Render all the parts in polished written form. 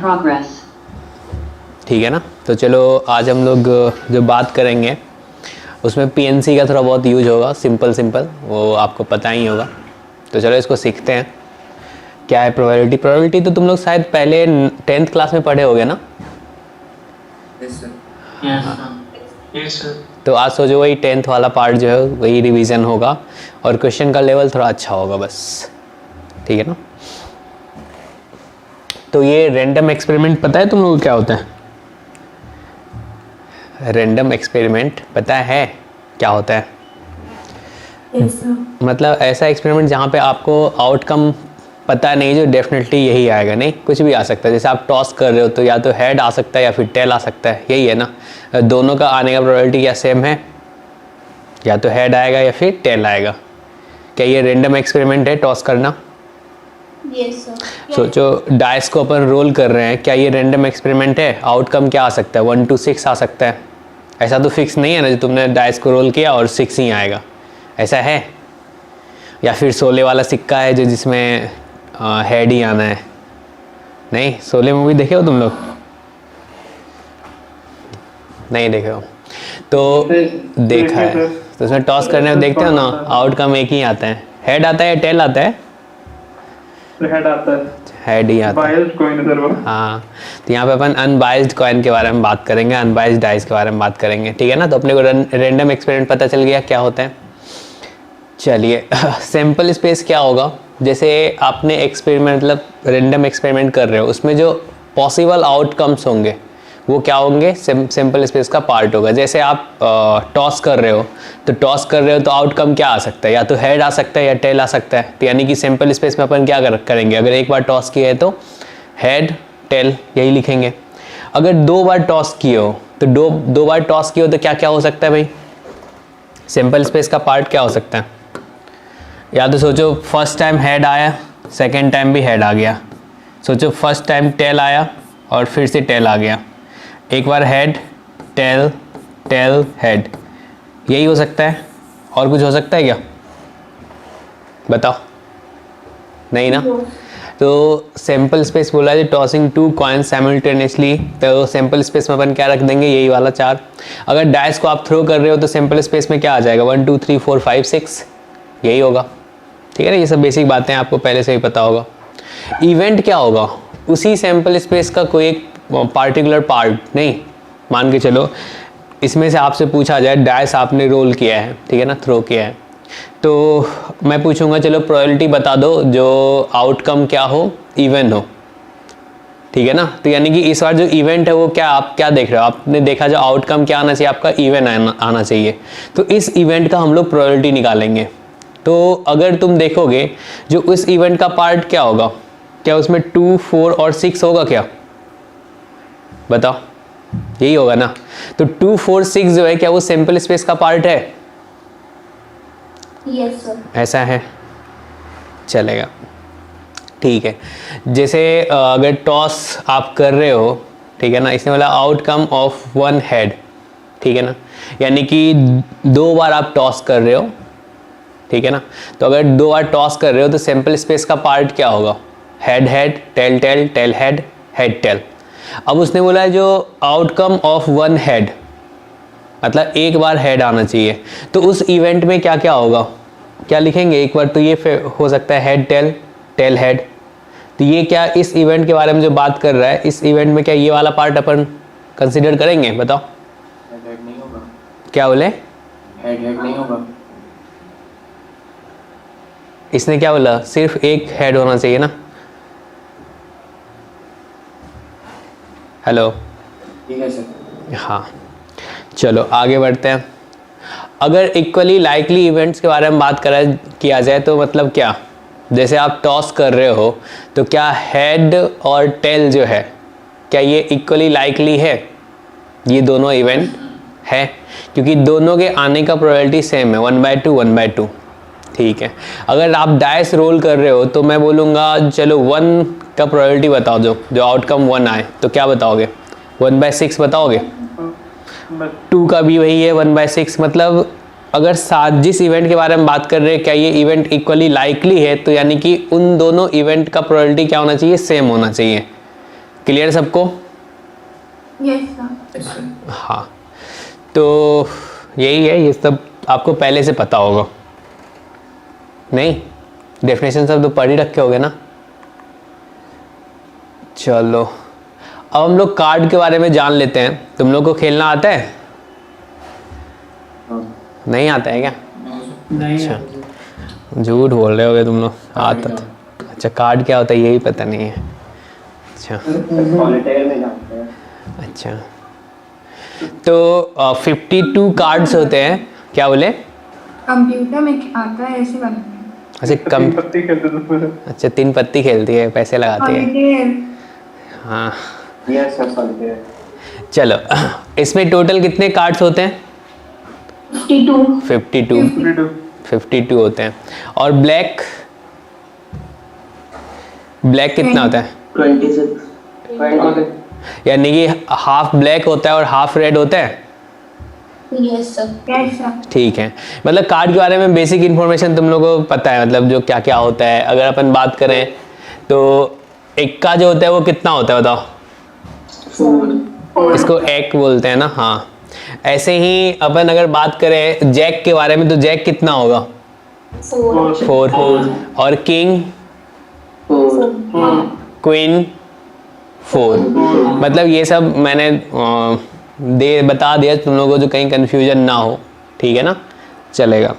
progress. ठीक है ना। तो चलो आज हम लोग जो बात करेंगे उसमें पीएनसी का थोड़ा बहुत यूज होगा, सिंपल वो आपको पता ही होगा। तो चलो इसको सीखते हैं। क्या है प्रोबेबिलिटी? प्रोबेबिलिटी तो तुम लोग शायद पहले 10th क्लास में पढ़े होगे ना। Yes sir. तो आज सोचो वही 10th वाला पार्ट जो है वही रिवीजन होगा और क्वेश्चन का लेवल थोड़ा अच्छा होगा बस, ठीक है ना। तो ये रैंडम एक्सपेरिमेंट पता है तुम लोगों को क्या होता है? रैंडम एक्सपेरिमेंट पता है क्या होता है? yes, मतलब ऐसा एक्सपेरिमेंट जहाँ पे आपको आउटकम पता नहीं, जो डेफिनेटली यही आएगा, नहीं कुछ भी आ सकता है। जैसे आप टॉस कर रहे हो तो या तो हेड आ सकता है या फिर टेल आ सकता है, यही है ना। दोनों का आने का प्रोबेबिलिटी क्या सेम है? या तो हेड आएगा या फिर टेल आएगा। क्या ये रैंडम एक्सपेरिमेंट है टॉस करना? yes, sir. सोचो डाइस को अपन रोल कर रहे हैं, क्या ये रैंडम एक्सपेरिमेंट है? आउटकम क्या आ सकता है? 1 to 6 आ सकता है। ऐसा तो फिक्स नहीं है ना जो तुमने डाइस को रोल किया और 6 ही आएगा, ऐसा है? या फिर 16 वाला सिक्का है जो जिसमें हेड ही आना है? नहीं, 16 मूवी देखे हो तुम लोग? नहीं देखे हो तो देखा है। तो उसमें टॉस करने में देखते हो ना, आउटकम एक ही आता है। हेड आता है या टेल आता है? हेड आता है। हेड ही आता है। बायस्ड कॉइन है सर वो। हाँ, तो यहाँ पे अपन अनबाइज्ड कॉइन के बारे में बात करेंगे, अनबाइज्ड डाइस के बारे में बात करेंगे, ठीक है ना। तो अपने को रैंडम एक्सपेरिमेंट पता चल गया क्या होता है। चलिए सैंपल स्पेस क्या होगा? जैसे आपने एक्सपेरिमेंट मतलब रैंडम एक्सपेरिमेंट कर रहे हो, उसमें जो पॉसिबल आउटकम्स होंगे वो क्या होंगे? सैंपल स्पेस का पार्ट होगा। जैसे आप टॉस कर रहे हो तो आउटकम क्या आ सकता है? या तो हेड आ सकता है या टेल आ सकता है। तो यानी कि सैंपल स्पेस में अपन क्या करेंगे? अगर एक बार टॉस किए है तो हेड टेल यही लिखेंगे। अगर 2 बार टॉस किए हो तो दो बार टॉस किए हो तो क्या क्या हो सकता है भाई? सैंपल स्पेस का पार्ट क्या हो सकता है? या तो सोचो फर्स्ट टाइम हेड आया, सेकेंड टाइम भी हेड आ गया। सोचो फर्स्ट टाइम टेल आया और फिर से टेल आ गया। एक बार हेड टेल टेल हेड, यही हो सकता है। और कुछ हो सकता है क्या? बताओ। नहीं ना। तो सैंपल स्पेस बोला है टॉसिंग 2 कॉइन्स साइमल्टेनियसली, तो सैंपल स्पेस में अपन क्या रख देंगे? यही वाला 4। अगर डाइस को आप थ्रो कर रहे हो तो सैंपल स्पेस में क्या आ जाएगा? 1 2 3 4 5 6, यही होगा, ठीक है ना। ये सब बेसिक बातें आपको पहले से ही पता होगा। इवेंट क्या होगा? उसी सैंपल स्पेस का कोई एक पार्टिकुलर पार्ट, नहीं मान के चलो इसमें से आपसे पूछा जाए डाइस आपने रोल किया है, ठीक है ना, थ्रो किया है, तो मैं पूछूंगा चलो प्रोबेबिलिटी बता दो जो आउटकम क्या हो? इवन हो, ठीक है ना। तो यानी कि इस बार जो इवेंट है वो क्या, आप क्या देख रहे हो? आपने देखा जो आउटकम क्या आना चाहिए आपका? इवन आना चाहिए। तो इस इवेंट का हम लोग प्रोबेबिलिटी निकालेंगे। तो अगर तुम देखोगे जो उस इवेंट का पार्ट क्या होगा? क्या उसमें 2 4 और 6 होगा क्या? बताओ, यही होगा ना। तो 2 4 6 जो है क्या वो सैंपल स्पेस का पार्ट है? yes, sir. ऐसा है, चलेगा, ठीक है। जैसे अगर टॉस आप कर रहे हो, ठीक है ना, इसने बोला आउटकम ऑफ 1 हेड, ठीक है ना, यानी कि 2 बार आप टॉस कर रहे हो, ठीक है ना। तो अगर 2 बार टॉस कर रहे हो तो सैंपल स्पेस का पार्ट क्या होगा? Head head tail tail tail head head tail. अब उसने बोला है जो आउटकम ऑफ 1 हेड, मतलब एक बार हेड आना चाहिए, तो उस इवेंट में क्या क्या होगा? क्या लिखेंगे एक बार? तो ये हो सकता है हेड टेल टेल हेड। तो ये क्या इस इवेंट के बारे में जो बात कर रहा है, इस इवेंट में क्या ये वाला पार्ट अपन कंसिडर करेंगे? बताओ। हेड नहीं होगा। क्या बोले? हेड नहीं होगा। इसने क्या बोला? सिर्फ एक हेड होना चाहिए ना। हेलो, ठीक है सर। हाँ, चलो आगे बढ़ते हैं। अगर इक्वली लाइकली इवेंट्स के बारे में बात किया जाए तो मतलब क्या? जैसे आप टॉस कर रहे हो तो क्या हेड और टेल जो है क्या ये इक्वली लाइकली है? ये दोनों इवेंट है क्योंकि दोनों के आने का प्रोबेबिलिटी सेम है, 1/2 1/2, ठीक है। अगर आप डाइस रोल कर रहे हो तो मैं बोलूँगा चलो 1 का प्रोबेबिलिटी बताओ, जो आउटकम 1 आए, तो क्या बताओगे? 1/6 बताओगे? 2 का भी वही है 1/6। मतलब अगर जिस इवेंट के बारे में बात कर रहे हैं क्या ये इवेंट इक्वली लाइकली है, तो यानी कि उन दोनों इवेंट का प्रोबेबिलिटी क्या होना चाहिए? सेम होना चाहिए, क्लियर सबको? Yes, sir. Yes, sir. हाँ, तो यही है, ये सब आपको पहले से पता होगा नहीं? डेफिनेशन सब तो पढ़ ही रखे होगे ना। चलो अब हम लोग कार्ड के बारे में जान लेते हैं। तुम लोग को खेलना आता है? हाँ। नहीं आता है क्या? नहीं अच्छा, झूठ बोल रहे होगे तुम लोग। आता था। अच्छा, कार्ड क्या होता है यही पता नहीं है। अच्छा सॉलिटेयर में जानते हैं। अच्छा, तो 52 कार्ड्स होते हैं। क्या बोले? कंप्यूटर में आता है ऐसे बनाते हैं। अच्छा कम, पत्ती खेलते थे। अच्छा 3 पत्ती खेलती है, पैसे लगाती है। Solitaire. हाँ यस सर, सॉलिटेयर। चलो, इसमें टोटल कितने कार्ड्स होते हैं? 52. 52 52 होते हैं। और ब्लैक कितना होता है? 26। यानी कि हाफ ब्लैक होता है और हाफ रेड होता है। Yes, sir. Yes, sir. ठीक है, मतलब कार्ड के बारे में बेसिक इन्फॉर्मेशन तुम लोगों को पता है, मतलब जो क्या क्या होता है। अगर अपन बात करें तो एक का जो होता है वो कितना होता है बताओ? 4। इसको एक बोलते हैं ना। हाँ, ऐसे ही अपन अगर बात करें जैक के बारे में तो जैक कितना होगा? 4। और किंग, 4। क्वीन 4। मतलब ये सब मैंने बता दिया तुम लोगों को, जो कहीं कंफ्यूजन ना हो। ठीक है ना, चलेगा।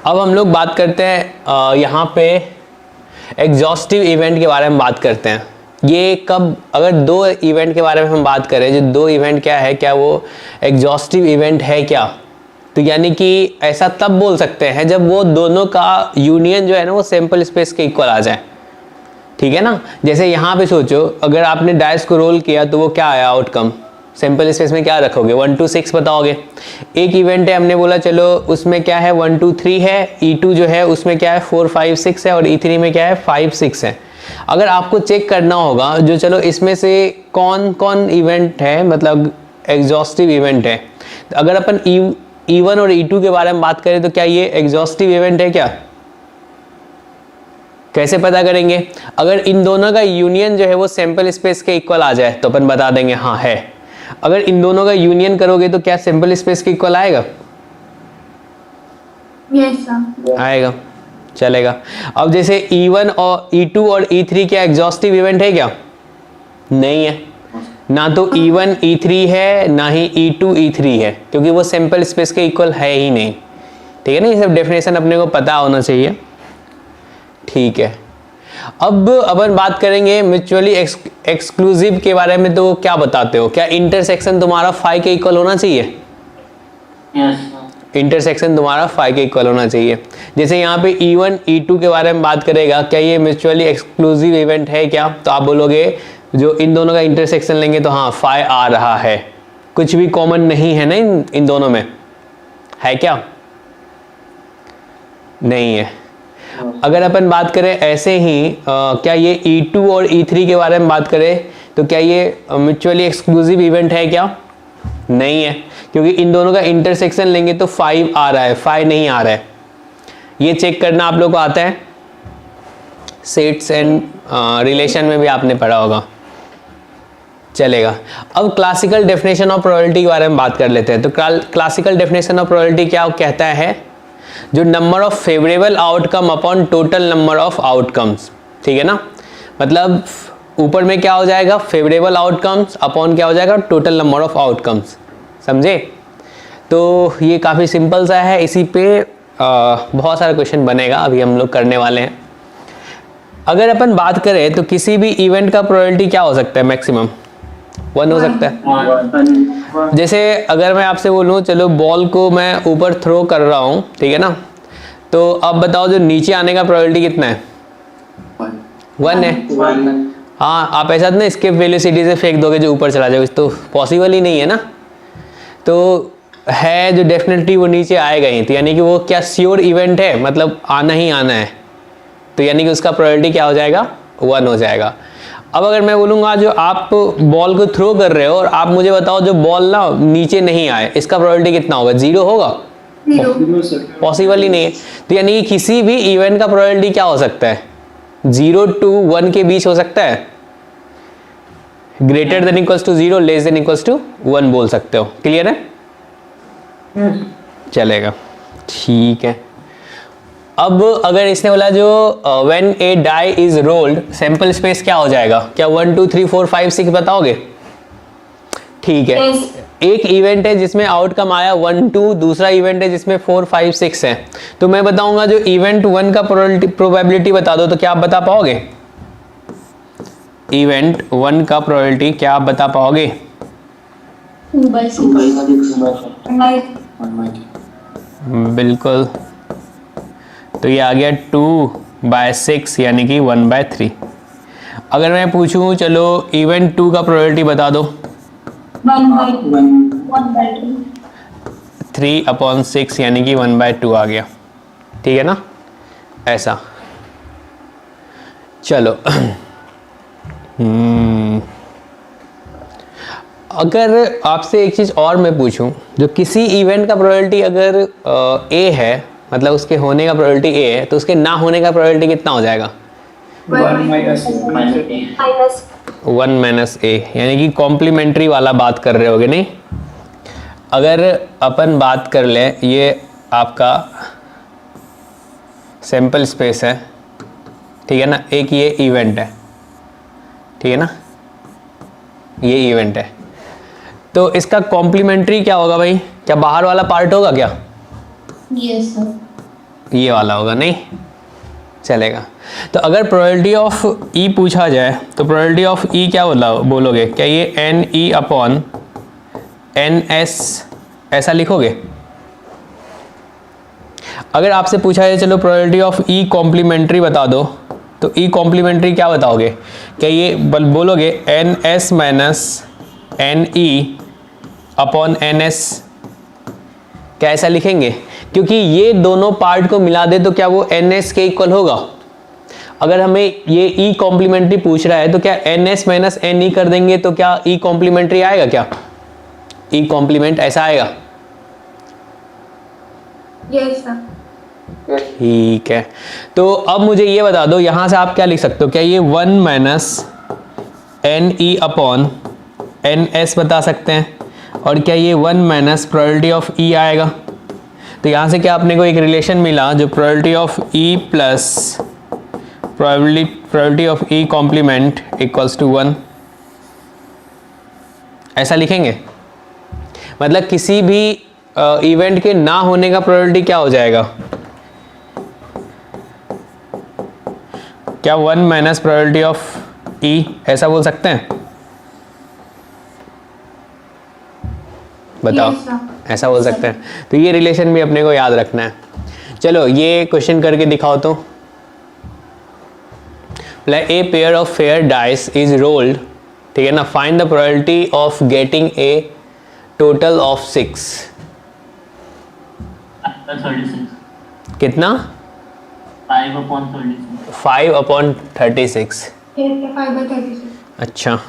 अब हम लोग बात करते हैं यहाँ पे एग्जॉस्टिव इवेंट के बारे में बात करते हैं। ये कब, अगर 2 इवेंट के बारे में हम बात करें, जो 2 इवेंट क्या है, क्या वो एग्जॉस्टिव इवेंट है क्या? तो यानी कि ऐसा तब बोल सकते हैं जब वो दोनों का यूनियन जो है ना वो सैंपल स्पेस के इक्वल आ जाए। ठीक है ना, जैसे यहाँ पे सोचो, अगर आपने डाइस को रोल किया तो वो क्या आया आउटकम? सैंपल स्पेस में क्या रखोगे? 1 2 6 बताओगे। एक इवेंट है, हमने बोला चलो उसमें क्या है 1 2 3 है, E2 जो है उसमें क्या है 4 5 6 है, और E3 में क्या है 5 6 है। अगर आपको चेक करना होगा जो, चलो इसमें से कौन कौन इवेंट है, मतलब एग्जॉस्टिव इवेंट है, तो अगर अपन E1 और E2 के बारे में बात करें तो क्या ये एग्जॉस्टिव इवेंट है क्या? कैसे पता करेंगे? अगर इन दोनों का यूनियन जो है वो सैंपल स्पेस के इक्वल आ जाए तो अपन बता देंगे हाँ है। अगर इन दोनों का यूनियन करोगे तो क्या सैंपल स्पेस के इक्वल आएगा? Yes, sir. आएगा, चलेगा। अब जैसे E1 और E2 और E3 क्या एग्जॉस्टिव इवेंट है क्या? नहीं है, ना तो E1 E3 है, ना ही E2 E3 है, क्योंकि वो सैंपल स्पेस के इक्वल है ही नहीं। ठीक है ना, ये सब डेफिनेशन अपने को पता होना चाहिए। ठीक है, अब अपन बात करेंगे म्यूचुअली एक्सक्लूसिव के बारे में। तो क्या बताते हो, क्या इंटरसेक्शन तुम्हारा 5 के इक्वल होना चाहिए? इंटरसेक्शन तुम्हारा 5 के इक्वल होना चाहिए। जैसे यहाँ पे E1 E2 के बारे में बात करेगा, क्या ये म्यूचुअली एक्सक्लूसिव इवेंट है क्या? तो आप बोलोगे जो इन दोनों का इंटरसेक्शन लेंगे तो हाँ 5 आ रहा है, कुछ भी कॉमन नहीं है ना इन दोनों में, है क्या? नहीं है। अगर अपन बात करें ऐसे ही क्या ये E2 और E3 के बारे में बात करें तो क्या ये म्यूचुअली एक्सक्लूसिव इवेंट है क्या? नहीं है, क्योंकि इन दोनों का इंटरसेक्शन लेंगे तो 5 आ रहा है, 5 नहीं आ रहा है। ये चेक करना आप लोग को आता है, सेट्स एंड रिलेशन में भी आपने पढ़ा होगा, चलेगा। अब क्लासिकल डेफिनेशन ऑफ प्रोबेबिलिटी के बारे में बात कर लेते हैं। तो क्लासिकल डेफिनेशन ऑफ प्रोबेबिलिटी क्या कहता है? जो number of favourable outcome upon total number of outcomes. ठीक है ना, मतलब ऊपर में क्या हो जाएगा? फेवरेबल आउटकम्स अपॉन क्या हो जाएगा? Total number of outcomes. समझे? तो ये काफ़ी सिंपल सा है, इसी पे बहुत सारा क्वेश्चन बनेगा, अभी हम लोग करने वाले हैं। अगर अपन बात करें तो किसी भी इवेंट का प्रोबेबिलिटी क्या हो सकता है? मैक्सिमम 1 हो सकता है। जैसे अगर मैं आपसे बोलूँ चलो बॉल को मैं ऊपर थ्रो कर रहा हूँ, ठीक है ना, तो अब बताओ जो नीचे आने का प्रोबेबिलिटी कितना है? 1 है। हाँ, आप ऐसा ना स्केप वेलोसिटी से फेंक दोगे जो ऊपर चला जाएगा, तो पॉसिबल ही नहीं है ना। तो है जो डेफिनेटली वो नीचे आएगा ही, तो यानी कि वो क्या श्योर इवेंट है, मतलब आना ही आना है, तो यानी कि उसका प्रोबेबिलिटी क्या हो जाएगा? 1 हो जाएगा। अब अगर मैं बोलूँगा जो आप बॉल को थ्रो कर रहे हो और आप मुझे बताओ जो बॉल ना नीचे नहीं आए, इसका प्रोबेबिलिटी कितना होगा? 0 होगा? 0. पॉसिबल ही नहीं है। तो यानी कि किसी भी इवेंट का प्रोबेबिलिटी क्या हो सकता है? 0 to 1 के बीच हो सकता है। Greater than equals to 0, less than equals to 1 बोल सकते हो। क्लियर है? चलेगा, ठीक है। अब अगर इसने बोला जो when a die is rolled, sample space क्या हो जाएगा? क्या 1 2 3 4 5 6 बताओगे? ठीक है। Yes. एक इवेंट है जिसमें आउटकम आया 1 2, दूसरा इवेंट है जिसमें 4 5 6 है। तो मैं बताऊंगा जो इवेंट 1 का प्रोबेबिलिटी बता दो, तो क्या आप बता पाओगे? इवेंट 1 का प्रोबेबिलिटी क्या आप बता पाओगे? 2/6 बिल्कुल, तो ये आ गया 2/6 यानी कि 1/3। अगर मैं पूछूं चलो इवेंट 2 का प्रोबेबिलिटी बता दो, 1/2 3/6 यानी कि 1/2 आ गया। ठीक है ना, ऐसा। चलो अगर आपसे एक चीज और मैं पूछूं, जो किसी इवेंट का प्रोबेबिलिटी अगर ए है, मतलब उसके होने का प्रोबेबिलिटी ए है, तो उसके ना होने का प्रोबेबिलिटी कितना हो जाएगा? 1 - a, यानी कि कॉम्प्लीमेंट्री वाला बात कर रहे होगे नहीं? अगर अपन बात कर लें, ये आपका सैंपल स्पेस है, ठीक है ना, एक ये इवेंट है, ठीक है ना, ये इवेंट है, तो इसका कॉम्प्लीमेंट्री क्या होगा भाई? क्या बाहर वाला पार्ट होगा क्या? यस सर, ये वाला होगा नहीं? चलेगा। तो अगर प्रोबेबिलिटी ऑफ ई पूछा जाए तो प्रोबेबिलिटी ऑफ ई क्या बोलोगे? क्या ये NE/NS ऐसा लिखोगे? अगर आपसे पूछा जाए चलो प्रोबेबिलिटी ऑफ ई कॉम्प्लीमेंट्री बता दो, तो ई कॉम्प्लीमेंट्री क्या बताओगे? क्या ये बोलोगे NS - NE/NS? क्या ऐसा लिखेंगे? क्योंकि ये दोनों पार्ट को मिला दे तो क्या वो NS के इक्वल होगा? अगर हमें ये ई कॉम्प्लीमेंट्री पूछ रहा है तो क्या NS - NE कर देंगे तो क्या ई कॉम्प्लीमेंट्री आएगा? क्या ई कॉम्प्लीमेंट ऐसा आएगा? यस सर, ठीक है। तो अब मुझे ये बता दो, यहां से आप क्या लिख सकते हो? क्या ये 1 - NE/NS बता सकते हैं? और क्या ये 1 - प्रोबेबिलिटी ऑफ ई आएगा? तो यहां से क्या अपने को एक रिलेशन मिला, जो probability of E plus probability of E complement equals to 1। ऐसा लिखेंगे? मतलब किसी भी इवेंट के ना होने का प्रोबेबिलिटी क्या हो जाएगा? क्या 1 - प्रोबेबिलिटी ऑफ ई ऐसा बोल सकते हैं? बताओ, Yes, sir. ऐसा बोल सकते हैं? तो ये रिलेशन भी अपने को याद रखना है। चलो ये क्वेश्चन करके दिखाओ तो। A pair of fair dice is rolled, ठीक है ना, find the probability of getting a total of 6। 36 कितना? 5/36 5/36। 5/36 अच्छा,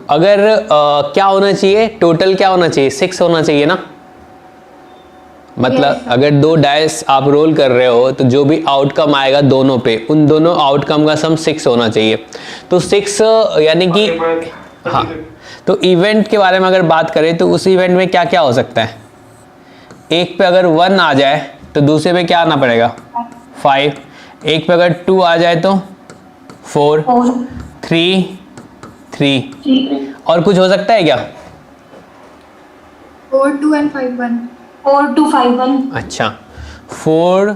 अगर क्या होना चाहिए? टोटल क्या होना चाहिए? 6 होना चाहिए ना? मतलब Yes, sir. अगर 2 डाइस आप रोल कर रहे हो तो जो भी आउटकम आएगा दोनों पे, उन दोनों आउटकम का सम 6 होना चाहिए। तो 6 यानी कि हाँ, तो इवेंट के बारे में अगर बात करें तो उस इवेंट में क्या क्या हो सकता है? एक पे अगर 1 आ जाए तो दूसरे पे क्या आना पड़ेगा? 5। एक पे अगर 2 आ जाए तो 4, 3, 3। और कुछ हो सकता है क्या? 4 2 and 5 1 4 2 5 1 अच्छा, 4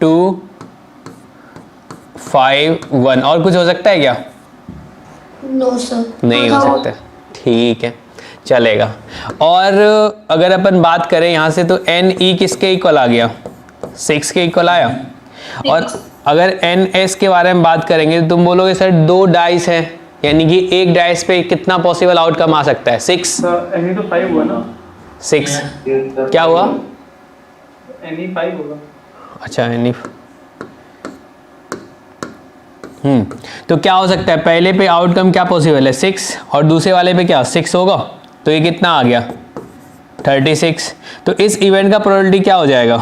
2 5 1। और कुछ हो सकता है क्या? नो सर, नहीं हो सकता। ठीक है, चलेगा। और अगर अपन बात करें यहाँ से तो NE किसके इक्वल आ गया? 6 के इक्वल आया। और अगर NS के बारे में बात करेंगे तो तुम बोलोगे सर 2 डाइस है, यानी कि एक डाइस पे कितना पॉसिबल आउटकम आ सकता है? 6। NE तो 5 हुआ ना? 6 क्या हुआ? NE 5 होगा। अच्छा, NE। तो क्या हो सकता है? पहले पे आउटकम क्या पॉसिबल है? 6, और दूसरे वाले पे क्या 6 होगा? तो ये कितना आ गया? 36। तो इस इवेंट का प्रोबेबिलिटी क्या हो जाएगा?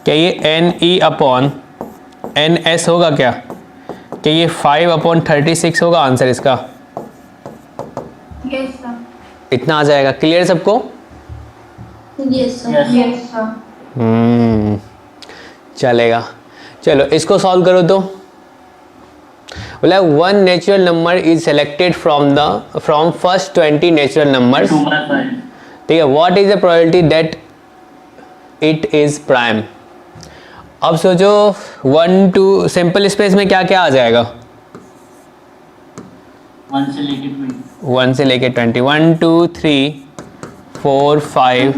क्या ये NE/NS होगा? क्या कि ये 5/36 होगा आंसर इसका, Yes, sir. इतना आ जाएगा। क्लियर सबको? Yes, sir. Yes. Yes, sir. चलेगा। चलो इसको सॉल्व करो तो बोला 1 natural number is selected from first 20 natural numbers, 2/5. ठीक है। What is the probability that it is prime. अब सोचो 1 to सिंपल स्पेस में क्या क्या आ जाएगा? 1 से लेके 20. 1 से लेके 20, 1 2 3 4 5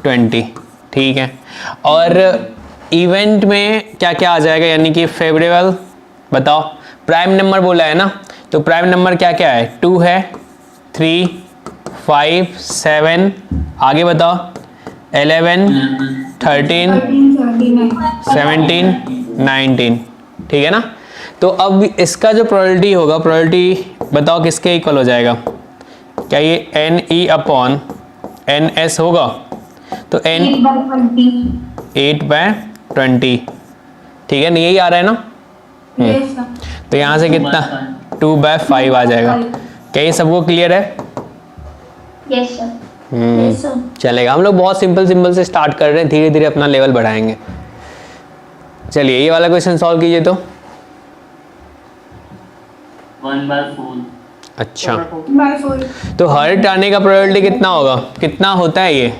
20, ठीक है। और इवेंट में क्या क्या आ जाएगा, यानी कि फेवरेबल बताओ। प्राइम नंबर बोला है ना, तो प्राइम नंबर क्या क्या है? 2 है, 3 5 7, आगे बताओ 11 13 17 19, ठीक है ना। तो अब इसका जो प्रोबेबिलिटी होगा, प्रोबेबिलिटी बताओ किसके इक्वल हो जाएगा? क्या ये NE/NS होगा? तो N 8/20, ठीक है ना, यही आ रहा है ना। Yes, sir. तो यहाँ से कितना 2/5 आ जाएगा। क्या ये सबको क्लियर है? Yes, sir. Yes, sir. चलेगा। हम लोग बहुत सिंपल से स्टार्ट कर रहे हैं, धीरे धीरे अपना लेवल बढ़ाएंगे। चलिए ये वाला क्वेश्चन सॉल्व कीजिए तो। 1/4. अच्छा, By 4. तो हर्ट आने का प्रोबेबिलिटी कितना होगा? कितना होता है ये?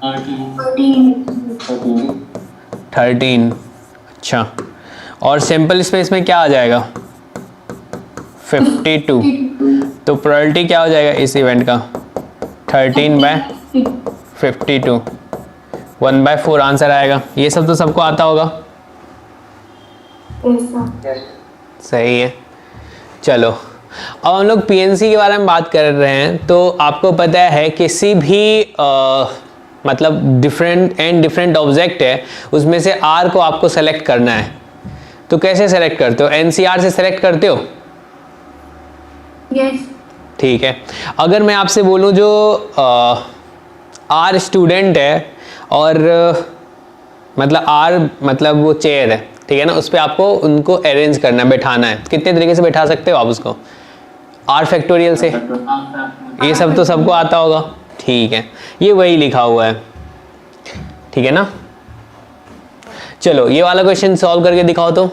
13. 13। अच्छा, और सिंपल स्पेस में क्या आ जाएगा? 52। तो प्रोबेबिलिटी क्या हो जाएगा इस इवेंट का? 13/52, 1/4 आंसर आएगा। ये सब तो सबको आता होगा। Yes, sir. Yes. सही है। चलो अब हम लोग पीएनसी के बारे में बात कर रहे हैं। तो आपको पता है किसी भी मतलब डिफरेंट ऑब्जेक्ट है, उसमें से आर को आपको सेलेक्ट करना है। तो कैसे सेलेक्ट करते हो? एनसीआर से सेलेक्ट करते हो? Yes. ठीक है। अगर मैं आपसे बोलूं जो आर स्टूडेंट है और मतलब आर मतलब वो चेयर है, ठीक है ना, उस पर आपको उनको अरेंज करना है, बैठाना है। कितने तरीके से बैठा सकते हो आप उसको? आर फैक्टोरियल से। ये सब तो सबको आता होगा, ठीक है। ये वही लिखा हुआ है, ठीक है ना। चलो ये वाला क्वेश्चन सॉल्व करके दिखाओ तो।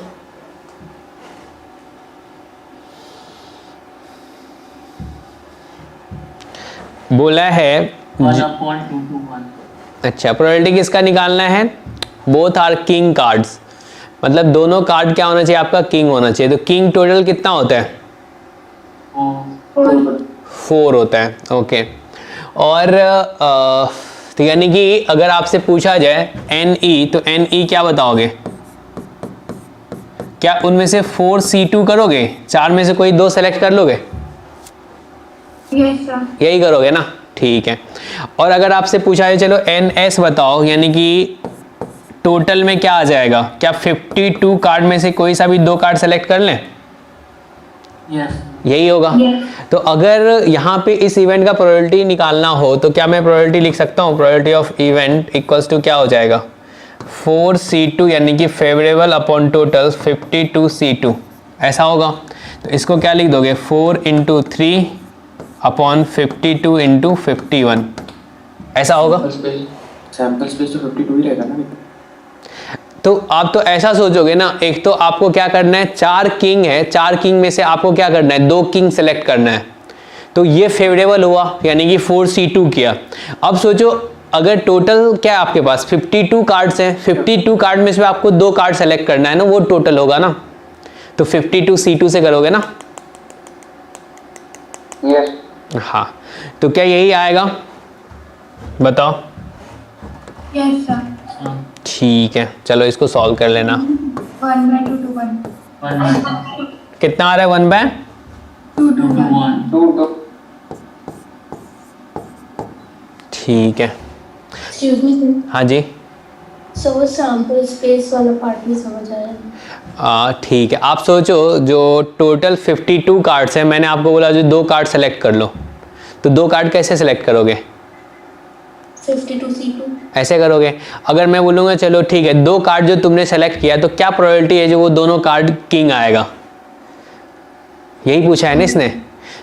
बोला है 1/221. अच्छा, प्रोबेबिलिटी किसका निकालना है? बोथ आर किंग कार्ड्स, मतलब दोनों कार्ड क्या होना चाहिए आपका? किंग होना चाहिए। तो किंग टोटल कितना होता है? 4 होता है, ओके। और तो यानी कि अगर आपसे पूछा जाए NE, तो NE क्या बताओगे? क्या उनमें से 4C2 करोगे? 4 में से कोई 2 सेलेक्ट कर लोगे? Yes, sir. यही करोगे ना, ठीक है। और अगर आपसे पूछा है चलो NS बताओ, यानी कि टोटल में क्या आ जाएगा? क्या 52 कार्ड में से कोई सा भी 2 कार्ड सेलेक्ट कर लें? Yes. यही होगा। Yes. तो अगर यहाँ पे इस इवेंट का प्रोबेबिलिटी निकालना हो तो क्या मैं प्रोबेबिलिटी लिख सकता हूँ? Probability of event equals to क्या हो जाएगा? 4C2, यानी कि फेवरेबल अपॉन टोटल 52C2, ऐसा होगा। तो इसको क्या लिख दोगे? 4 × 3 अपॉन 52 × 51, ऐसा होगा। सैंपल स्पेस तो 52 ही रहेगा ना। तो आप तो ऐसा सोचोगे ना, एक तो आपको क्या करना है, 4 किंग है, 4 किंग में से आपको क्या करना है? 2 किंग सेलेक्ट करना है। तो ये फेवरेबल हुआ, यानी कि 4C2 किया। अब सोचो अगर टोटल क्या है आपके पास? 52 कार्ड्स हैं, 52 कार्ड में से आपको 2 कार्ड सेलेक्ट करना है ना, वो टोटल होगा ना। तो 52C2 से करोगे ना। Yes. हाँ, तो क्या यही आएगा? बताओ। Yes, sir. ठीक है, चलो इसको सॉल्व कर लेना। 1/221. 1/221. कितना आ रहा है? 221. 2 ठीक है। Excuse me, sir. हाँ जी, So sample space वाला पार्ट नहीं समझ आया। ठीक है। आप सोचो जो टोटल 52 कार्ड्स हैं, मैंने आपको बोला जो 2 कार्ड सेलेक्ट कर लो, तो 2 कार्ड कैसे सेलेक्ट करोगे? 52C2। ऐसे करोगे। अगर मैं बोलूँगा चलो ठीक है, 2 कार्ड जो तुमने सेलेक्ट किया तो क्या प्रोबेबिलिटी है जो वो दोनों कार्ड किंग आएगा, यही पूछा है ना इसने।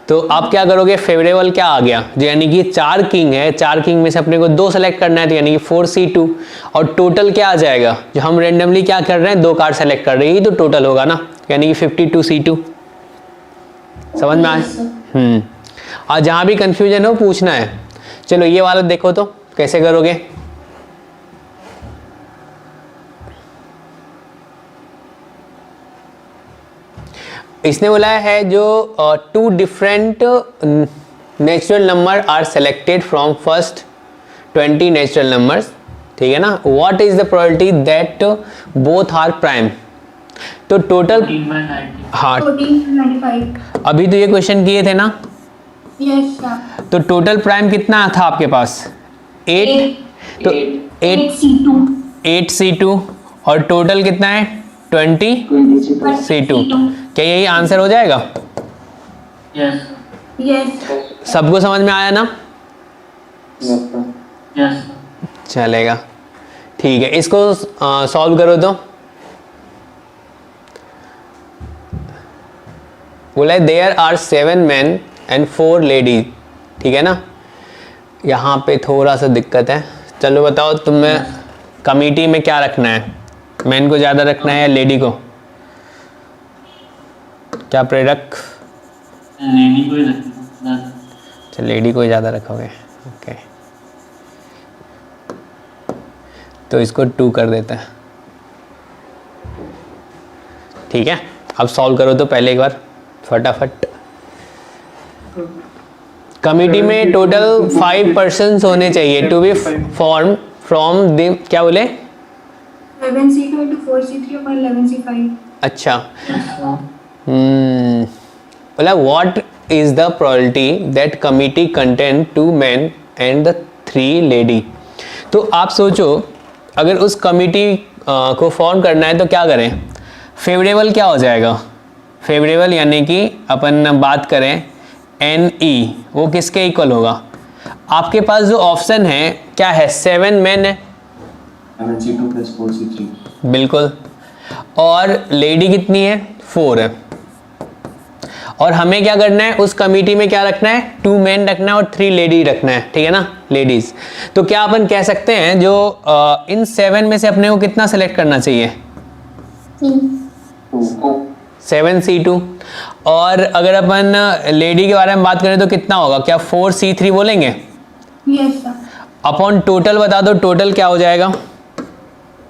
तो आप क्या करोगे, फेवरेबल क्या आ गया, जो यानी कि 4 किंग है, 4 किंग में से अपने को 2 सेलेक्ट करना है, तो यानी कि 4C2। और टोटल क्या आ जाएगा, जो हम रेंडमली क्या कर रहे हैं, 2 कार्ड सेलेक्ट कर रहे हैं, तो टोटल होगा ना, यानी कि 52C2। समझ में आया? और जहाँ भी कंफ्यूजन हो पूछना है। चलो ये वाला देखो तो कैसे करोगे। इसने बोला है जो 2 different natural number are selected from first 20 natural numbers, ठीक है ना। What is the probability that both are prime. तो टोटल 14/90। हाँ 1495। अभी तो ये क्वेश्चन किए थे ना, यस सर। तो टोटल प्राइम कितना था आपके पास 8, तो 8C2। 8C2 और टोटल कितना है 20C2। क्या यही आंसर हो जाएगा? Yes yes. सबको समझ में आया ना? यस चलेगा, ठीक है। इसको सॉल्व करो तो। बोला है there are 7 men and 4 ladies, ठीक है ना। यहाँ पे थोड़ा सा दिक्कत है। चलो बताओ तुम्हें कमिटी में क्या रखना है, मैन को ज़्यादा रखना है या लेडी को? क्या प्रेरक? लेडी को ही रखना। अच्छा लेडी को ही ज़्यादा रखोगे, ओके। तो इसको 2 कर देते हैं, ठीक है। अब सॉल्व करो तो पहले एक बार फटाफट। कमिटी में टोटल 5 पर्सन्स होने चाहिए to be form from the, क्या बोले? 11C2 into 4C3 upon 11C5। अच्छा बोला what is the probability that committee contain 2 men and the 3 lady. तो आप सोचो अगर उस कमिटी को फॉर्म करना है तो क्या करें, फेवरेबल क्या हो जाएगा, फेवरेबल यानी कि अपन बात करें NE, वो किसके इक्वल होगा? आपके पास जो ऑप्शन है क्या है, 7 मेन है 7C2 plus 4C3। बिल्कुल, और लेडी कितनी है 4 है। और हमें क्या करना है, उस कमिटी में क्या रखना है, 2 मेन रखना है और 3 लेडी रखना है, ठीक है ना, लेडीज। तो क्या अपन कह सकते हैं जो इन 7 में से अपने को कितना सेलेक्ट करना चाहिए, 7C2। और अगर अपन लेडी के बारे में बात करें तो कितना होगा, क्या 4C3 बोलेंगे? Yes sir. अपॉन टोटल बता दो, टोटल क्या हो जाएगा?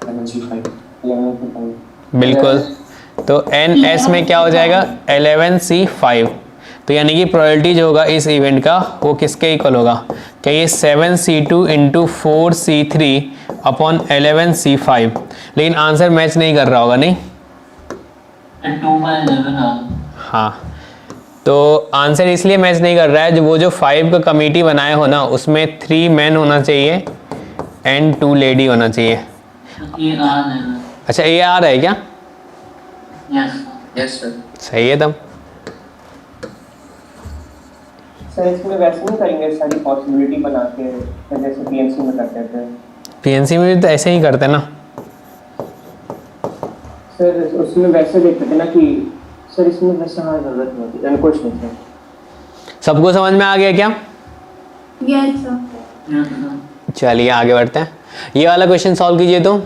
11C5। बिल्कुल, तो NS में क्या हो जाएगा 11C5। तो यानी कि प्रोबेबिलिटी जो होगा इस इवेंट का वो किसके इक्वल होगा, क्या ये 7C2 into 4C3 upon 11C5। लेकिन आंसर मैच नहीं कर रहा होगा, नहीं? 2/11। हाँ, तो आंसर इसलिए मैच नहीं कर रहा है, जो वो जो 5 का कमेटी बनाए हो ना उसमें 3 मैन होना चाहिए एंड 2 लेडी होना चाहिए। ये आर है। अच्छा ये आ रहा है क्या? Yes sir. सही है तब। सर इसमें वैसे नहीं करेंगे, सारी पॉसिबिलिटी बना के जैसे पीएनसी में करते थे। पीएनसी में भी तो ऐसे ही करते ना सर, उसमें वैसे देखते थे ना कि सर इसमें वैसे हाँ जरूरत नहीं होती, कुछ नहीं सर। सबको समझ में आ गया क्या? Yes sir. चलिए आगे बढ़ते हैं। ये वाला क्वेश्चन सॉल्व कीजिए तो।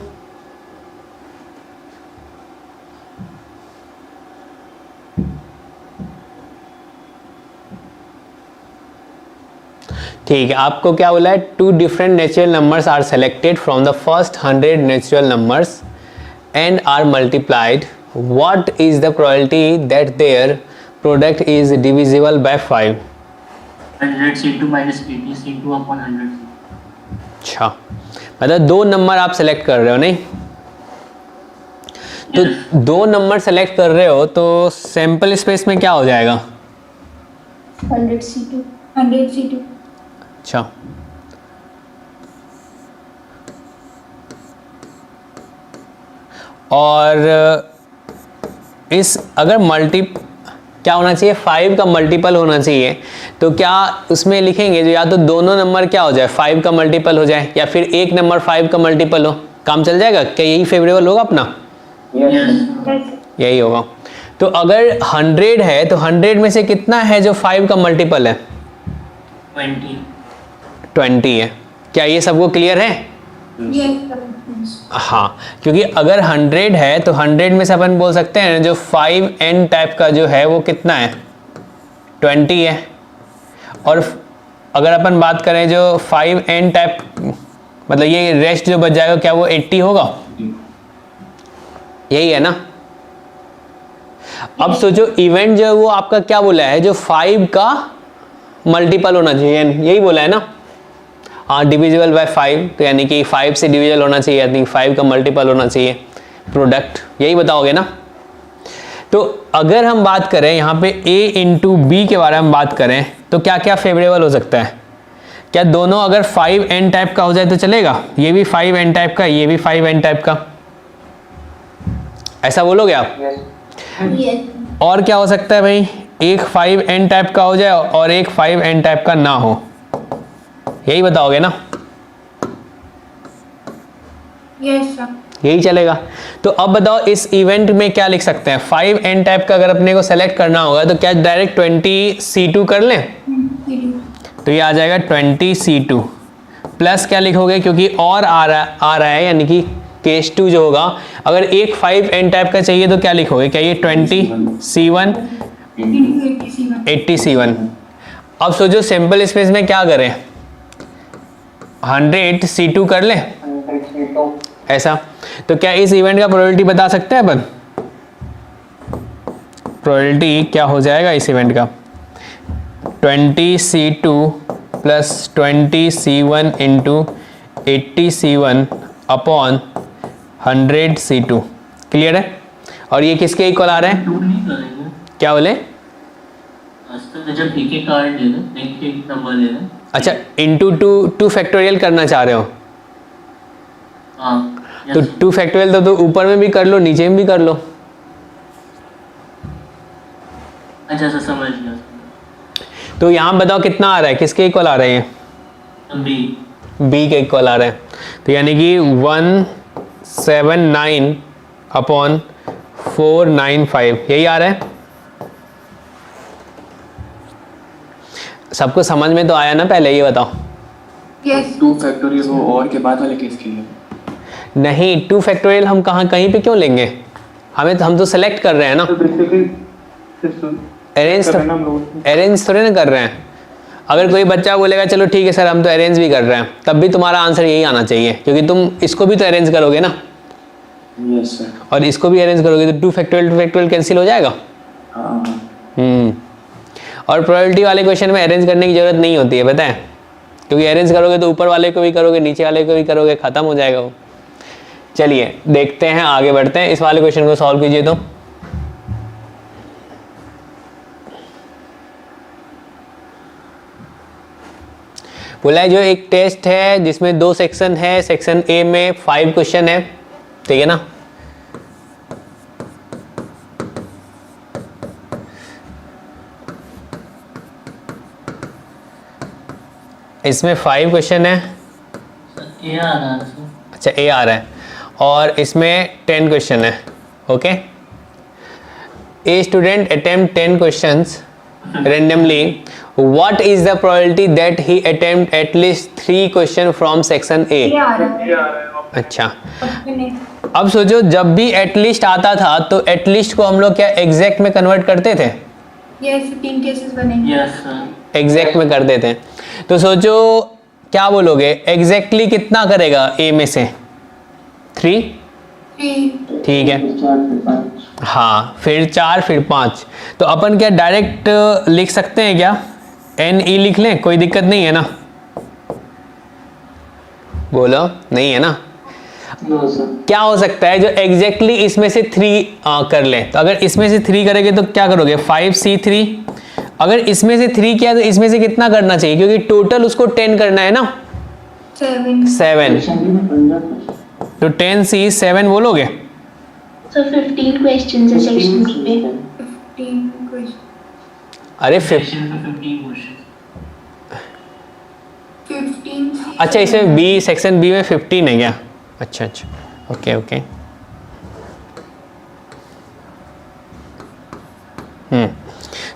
ठीक है, आपको क्या बोला है, 2 different natural numbers are selected from the first 100 natural numbers and are multiplied. What is the probability that their product is divisible by 5? 100C2 minus 80C2 upon 100। अच्छा, मतलब 2 नंबर आप सेलेक्ट कर रहे हो, नहीं? तो 2 नंबर सेलेक्ट कर रहे हो तो सैंपल स्पेस में क्या हो जाएगा? 100C2। 100C2। अच्छा, और इस अगर क्या होना चाहिए, 5 का मल्टीपल होना चाहिए। तो क्या उसमें लिखेंगे जो या तो दोनों नंबर क्या हो जाए 5 का मल्टीपल हो जाए, या फिर एक नंबर 5 का मल्टीपल हो, काम चल जाएगा क्या? यही फेवरेबल होगा अपना, यही होगा। तो अगर 100 है तो 100 में से कितना है जो 5 का मल्टीपल है? 20 है। क्या ये सबको क्लियर है? हाँ, क्योंकि अगर 100 है तो 100 में से अपन बोल सकते हैं जो 5n टाइप का जो है वो कितना है, 20 है। और अगर अपन बात करें जो 5n टाइप, मतलब ये रेस्ट जो बच जाएगा क्या वो 80 होगा? यही है ना। अब सोचो इवेंट जो है वो आपका क्या बोला है, जो 5 का मल्टीपल होना चाहिए, यही बोला है ना। हाँ, डिविजिबल बाय 5, तो यानी कि 5 से डिविजल होना चाहिए, यानी 5 का मल्टीपल होना चाहिए प्रोडक्ट, यही बताओगे ना। तो अगर हम बात करें यहाँ पे a इंटू बी के बारे में बात करें तो क्या क्या फेवरेबल हो सकता है? क्या दोनों अगर 5n टाइप का हो जाए तो चलेगा? ये भी 5n टाइप का, ये भी 5n टाइप का, ऐसा बोलोगे आप? और क्या हो सकता है भाई, एक 5n टाइप का हो जाए और एक 5n टाइप का ना हो, यही बताओगे ना। यही चलेगा। तो अब बताओ इस इवेंट में क्या लिख सकते हैं, 5n टाइप का अगर अपने को सेलेक्ट करना होगा तो क्या डायरेक्ट 20c2 कर लें? तो ये आ जाएगा 20c2 प्लस क्या लिखोगे, क्योंकि और आ रहा है यानी कि केस 2 जो होगा, अगर एक 5n टाइप का चाहिए तो क्या लिखोगे, क्या ये 20c1 80c1। अब सोचो सिंपल स्पेस में क्या करें, 100c2 कर लें ऐसा। तो क्या इस इवेंट का प्रोबेबिलिटी बता सकते हैं अपन? प्रोबेबिलिटी क्या हो जाएगा इस इवेंट का, 20c2 plus 20c1 into 80c1 upon 100c2। Clear है? और ये किसके इक्वल आ रहे हैं? नहीं करेंगे क्या बोले? जब एक कार्ड ले लें, एक नंबर ले लें। अच्छा, इंटू 2 फैक्टोरियल करना चाह रहे हो? हाँ, तो 2 फैक्टोरियल तो ऊपर में भी कर लो, नीचे में भी कर लो। अच्छा समझ गया। तो यहाँ बताओ कितना आ रहा है, किसके इक्वल आ रहे हैं? बी के इक्वल आ रहे हैं। तो यानी कि 179 अपॉन 495 यही आ रहा है। सबको समझ में तो आया ना? पहले ये बताओ। 2 फैक्टोरियल हो और के बाद वाले केस के लिए नहीं, 2 फैक्टोरियल हम कहीं पे क्यों लेंगे, हम तो सेलेक्ट कर रहे हैं ना, अरेंज थोड़े ना कर रहे हैं। अगर कोई बच्चा बोलेगा चलो ठीक है सर हम तो अरेंज भी कर रहे हैं, तब भी तुम्हारा आंसर यही आना चाहिए, क्योंकि तुम इसको भी तो अरेंज करोगे ना। Yes sir. और इसको भी अरेंज करोगे तो 2 फैक्टोरियल कैंसिल हो जाएगा। और प्रोबेबिलिटी वाले क्वेश्चन में अरेंज करने की जरूरत नहीं होती है, पता है, क्योंकि अरेंज करोगे तो ऊपर वाले को भी करोगे, नीचे वाले को भी करोगे, खत्म हो जाएगा वो। चलिए देखते हैं, आगे बढ़ते हैं, इस वाले क्वेश्चन को सॉल्व कीजिए। तो बोला है जो एक टेस्ट है जिसमें 2 सेक्शन है, सेक्शन ए में 5 क्वेश्चन है, ठीक है ना। इसमें 5 क्वेश्चन है, ए आ रहा है। अच्छा ए आ रहा है, और इसमें 10 क्वेश्चन है। Okay, a student attempt 10 questions randomly, what is the probability that he attempt at least 3 question from section A? अच्छा, अब सोचो जब भी एटलीस्ट आता था तो एटलीस्ट को हम लोग क्या एग्जैक्ट में कन्वर्ट करते थे? यस, 3 केसेस बनेंगे। Yes sir. एग्जैक्ट में कर देते हैं। तो सोचो क्या बोलोगे, एग्जैक्टली कितना करेगा ए में से? 3। ठीक है, हाँ, फिर 4, फिर 5। तो अपन क्या डायरेक्ट लिख सकते हैं क्या, NE लिख लें, कोई दिक्कत नहीं है ना? बोलो, नहीं है ना? क्या हो सकता है जो एग्जैक्टली इसमें से 3 कर ले? तो अगर इसमें से 3 करेंगे तो क्या करोगे, 5C3। अगर इसमें से 3 किया तो इसमें से कितना करना चाहिए, क्योंकि टोटल उसको 10 करना है ना, 7। तो 10C7 बोलोगे? So 15 questions है सेक्शन पे। 15 क्वेश्चन। अरे सेक्शन में 15 क्वेश्चन। 15 अच्छा इसमें बी, सेक्शन बी में 15 है क्या? अच्छा अच्छा, ओके ओके।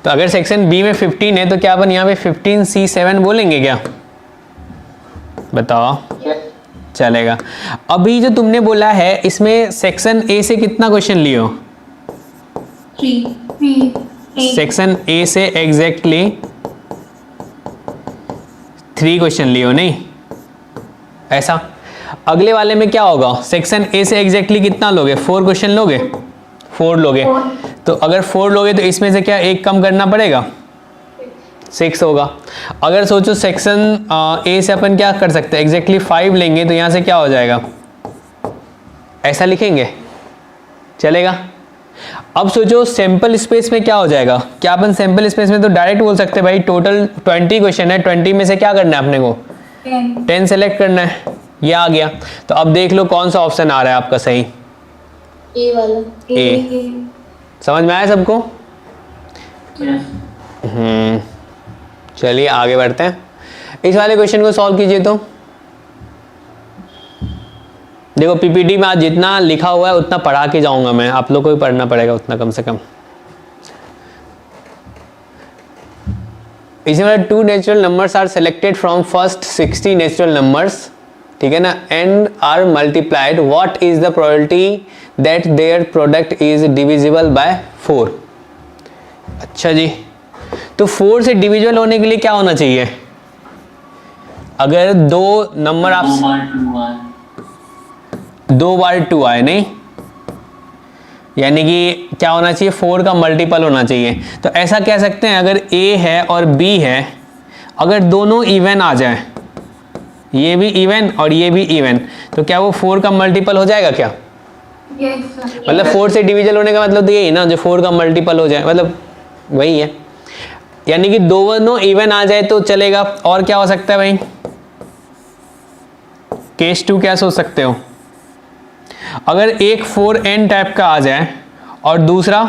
तो अगर सेक्शन बी में 15 है तो क्या अपन यहाँ पे 15C7 बोलेंगे क्या? बताओ। चलेगा। अभी जो तुमने बोला है इसमें सेक्शन ए से कितना क्वेश्चन लियो? 3 सेक्शन ए से एग्जैक्टली 3 क्वेश्चन लियो नहीं ऐसा? अगले वाले में क्या होगा? सेक्शन ए से एग्जैक्टली कितना लोगे? 4 क्वेश्चन लोगे? 4 लोगे। तो अगर 4 लोगे तो इसमें से क्या एक कम करना पड़ेगा? 6 होगा। अगर सोचो सेक्शन ए से अपन क्या कर सकते हैं? एग्जैक्टली 5 लेंगे तो यहाँ से क्या हो जाएगा? ऐसा लिखेंगे, चलेगा? अब सोचो सैंपल स्पेस में क्या हो जाएगा? क्या अपन सैंपल स्पेस में तो डायरेक्ट बोल सकते हैं भाई टोटल 20 क्वेश्चन है, 20 में से क्या करना है अपने को? 10 सेलेक्ट करना है। ये आ गया। तो अब देख लो कौन सा ऑप्शन आ रहा है आपका सही? ए वाला। ए। समझ में आया सबको? यस। चलिए आगे बढ़ते हैं। इस वाले क्वेश्चन को सॉल्व कीजिए। तो देखो पीपीटी में आज जितना लिखा हुआ है उतना पढ़ा के जाऊंगा मैं, आप लोग को भी पढ़ना पड़ेगा उतना कम से कम। इसमें 2 natural numbers are selected from first 60 natural numbers, ठीक है ना, and are multiplied, what is the probability that their product is divisible by 4? अच्छा जी, तो 4 से डिविजिबल होने के लिए क्या होना चाहिए? अगर 2 नंबर आप 2 बार 2 आए नहीं, यानी कि क्या होना चाहिए? 4 का मल्टीपल होना चाहिए। तो ऐसा कह सकते हैं अगर A है और B है, अगर दोनों इवन आ जाए, ये भी इवन और ये भी इवन, तो क्या वो 4 का मल्टीपल हो जाएगा क्या? मतलब 4 से डिविजल होने का मतलब तो यही ना, जो 4 का मल्टीपल हो जाए, मतलब वही है। यानी कि दोनों इवन आ जाए तो चलेगा। और क्या हो सकता है भाई? केस 2 क्या सोच सकते हो? अगर एक 4n टाइप का आ जाए और दूसरा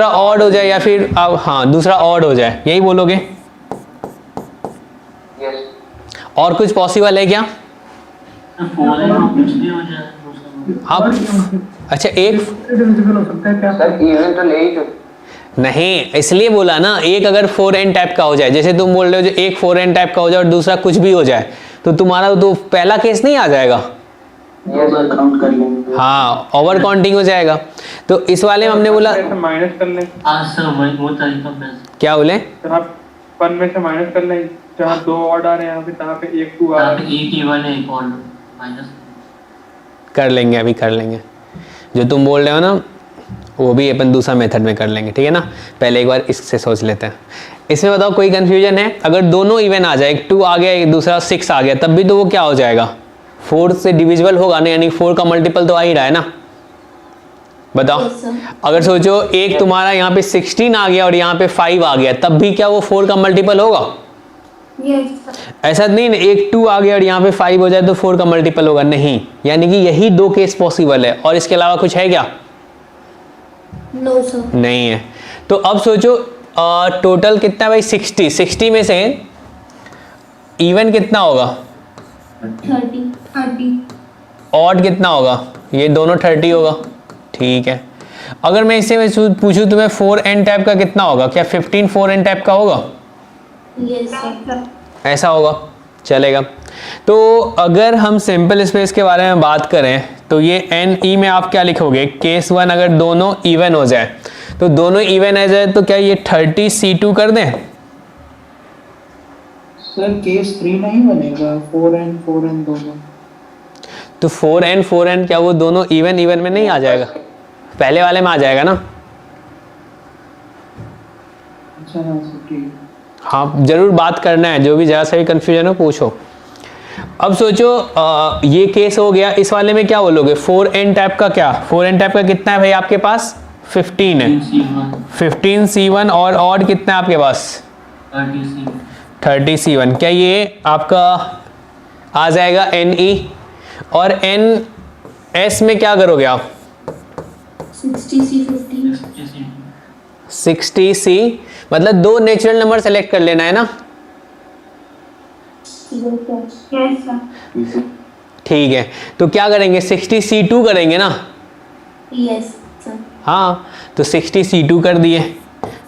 ऑड हो जाए, या फिर अब हाँ दूसरा ऑड हो जाए, यही बोलोगे? और कुछ पॉसिबल है क्या? आप अच्छा एक नहीं, इसलिए बोला ना, एक अगर 4n टाइप का हो जाए, जैसे तुम बोल रहे हो जो एक 4n टाइप का हो जाए और दूसरा कुछ भी हो जाए, तो तुम्हारा तो पहला केस नहीं आ जाएगा? काउंट कर लेंगे। हाँ, ओवर काउंटिंग हो जाएगा। तो इस वाले में हमने बोला माइनस कर लें। वो तरीका बेस्ट। क्या बोले? तो आप 1 में से माइनस कर लें, जहाँ 2 ऑड आ रहे हैं यहाँ पे, तहाँ पे 1 2 आ रहा है। एक इवन है, एक और माइनस कर लेंगे, अभी कर लेंगे। जो तुम बोल रहे हो ना वो भी अपन दूसरा मेथड में कर लेंगे, ठीक है ना। पहले एक बार इससे सोच लेते हैं। इसमें बताओ कोई कंफ्यूजन है? अगर दोनों इवन आ जाए, एक 2 आ गया एक दूसरा 6 आ गया, तब भी तो वो क्या हो जाएगा? 4 से डिविजिबल होगा ना, यानी 4 का मल्टीपल तो आ ही रहा है ना। बताओ अगर सोचो एक तुम्हारा यहाँ पे 16 आ गया और यहाँ पे 5 आ गया, तब भी क्या वो 4 का मल्टीपल होगा? ऐसा नहीं ना, एक 2 आ गया और यहाँ पे 5 हो जाए तो 4 का मल्टीपल होगा? नहीं। यानी कि यही 2 केस पॉसिबल है, और इसके अलावा कुछ है क्या? नो सर, नहीं है। तो अब सोचो टोटल कितना है भाई? 60 में से इवन कितना होगा? 30 ऑड कितना होगा? ये दोनों 30 होगा, ठीक है। अगर मैं इससे पूछूं तुम्हें 4n टाइप का कितना होगा? क्या 15 4n टाइप का होगा? यस सर, ऐसा होगा, चलेगा। तो अगर हम सिंपल स्पेस के बारे में बात करें तो ये NE में आप क्या लिखोगे? केस 1 अगर दोनों इवन हो जाए, तो दोनों इवन आ जाए तो क्या ये 30C2 कर दें? सर केस 3 नहीं बनेगा, 4n दोनों। तो 4n क्या वो दोनों इवन में नहीं आ जाएगा? पहले वाले में आ जाएगा ना। अच्छा हाँ सर, ठीक। हाँ जरूर बात करना है, जो भी जरा सा भी कंफ्यूजन हो पूछो। अब सोचो ये केस हो गया। इस वाले में क्या बोलोगे? 4n टाइप का क्या? 4n टाइप का कितना है भाई आपके पास? 15 है। 15C1 और ऑड कितना है आपके पास? 30C1। क्या ये आपका आ जाएगा NE? और NS में क्या करोगे आप? 60C 50। 60C, मतलब 2 नेचुरल नंबर सेलेक्ट कर लेना है ना। Yes sir. ठीक है, तो क्या करेंगे, 60C2 करेंगे ना। Yes sir. हाँ, तो 60C2 कर दिए।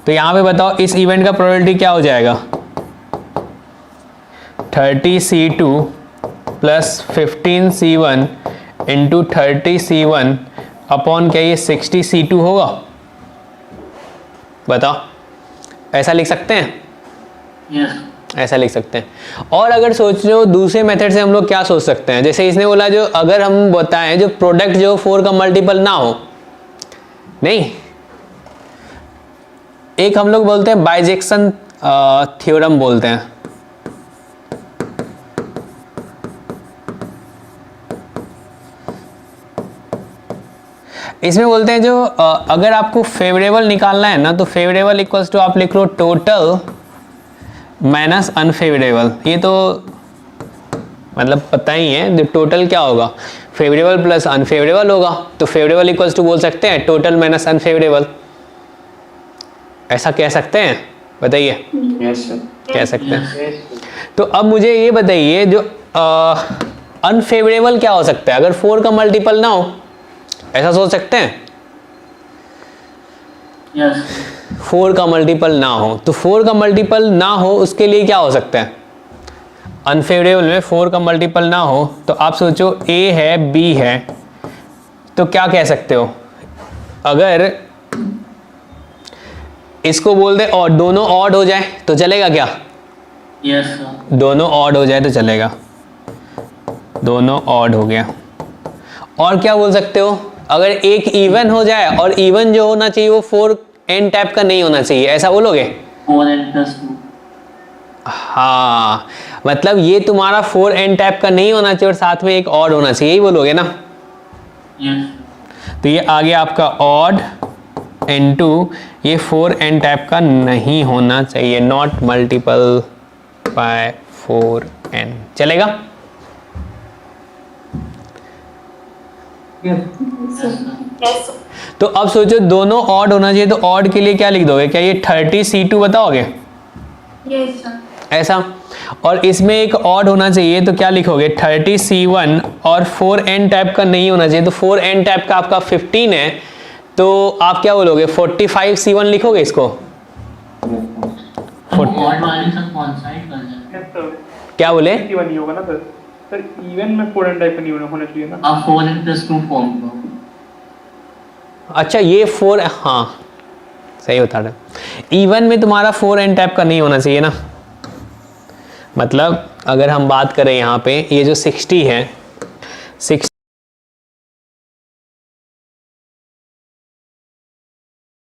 तो यहाँ पे बताओ इस इवेंट का प्रोबेबिलिटी क्या हो जाएगा, 30C2 plus 15C1 into 30C1 upon क्या ये 60C2 होगा। बताओ, ऐसा लिख सकते हैं? यस ऐसा लिख सकते हैं। और अगर सोच रहे हो दूसरे मेथड से हम लोग क्या सोच सकते हैं, जैसे इसने बोला जो अगर हम बताएं जो प्रोडक्ट जो 4 का मल्टीपल ना हो, नहीं, एक हम लोग बोलते हैं बाइजेक्शन थ्योरम बोलते हैं। इसमें बोलते हैं जो अगर आपको फेवरेबल निकालना है ना, तो फेवरेबल इक्वल्स टू आप लिख लो टोटल माइनस अनफेवरेबल। ये तो मतलब पता ही है, जो टोटल क्या होगा, फेवरेबल प्लस अनफेवरेबल होगा। तो फेवरेबल इक्वल्स टू बोल सकते हैं टोटल माइनस अनफेवरेबल। ऐसा कह सकते हैं? बताइए, यस सर। कह सकते हैं। तो अब मुझे ये बताइए जो अनफेवरेबल क्या हो सकता है, अगर 4 का मल्टीपल ना हो, ऐसा सोच सकते हैं? यस 4 का मल्टीपल ना हो, तो 4 का मल्टीपल ना हो उसके लिए क्या हो सकता है, अनफेवरेबल में 4 का मल्टीपल ना हो, तो आप सोचो A है B है, तो क्या कह सकते हो, अगर इसको बोल दे और दोनों ऑड हो जाए तो चलेगा क्या? Yes sir. दोनों ऑड हो जाए तो चलेगा, दोनों ऑड हो गया। और क्या बोल सकते हो, अगर एक इवन हो जाए और इवन जो होना चाहिए वो 4n टाइप का नहीं होना चाहिए, ऐसा बोलोगे? 4n+2। हाँ, मतलब ये तुम्हारा 4n टाइप का नहीं होना चाहिए और साथ में एक ऑड होना चाहिए, यही बोलोगे ना। यस तो ये आ गया आपका ऑड n2, ये 4n टाइप का नहीं होना चाहिए, नॉट मल्टीपल बाय 4n। चलेगा? Yes sir. तो अब सोचो दोनों ऑड होना चाहिए, तो ऑड के लिए क्या लिख दोगे, क्या ये 30C2 बताओगे? Yes sir. ऐसा। और इसमें एक ऑड होना चाहिए तो क्या लिखोगे, 30C1, और 4n टाइप का नहीं होना चाहिए, तो 4n टाइप का आपका 15 है, तो आप क्या बोलोगे, 45C1 लिखोगे इसको? ऑड वाले सब कौन सा है कर क्या बोले? इवन ही होगा ना सर। सर इवन में 4n टाइप का नहीं होना चाहिए ना। आप 4n+2 फॉर्म करो। अच्छा, ये 4, हाँ सही बता रहे। इवन में तुम्हारा 4n टाइप का नहीं होना चाहिए ना, मतलब अगर हम बात करें यहाँ पे ये जो 60 है, 60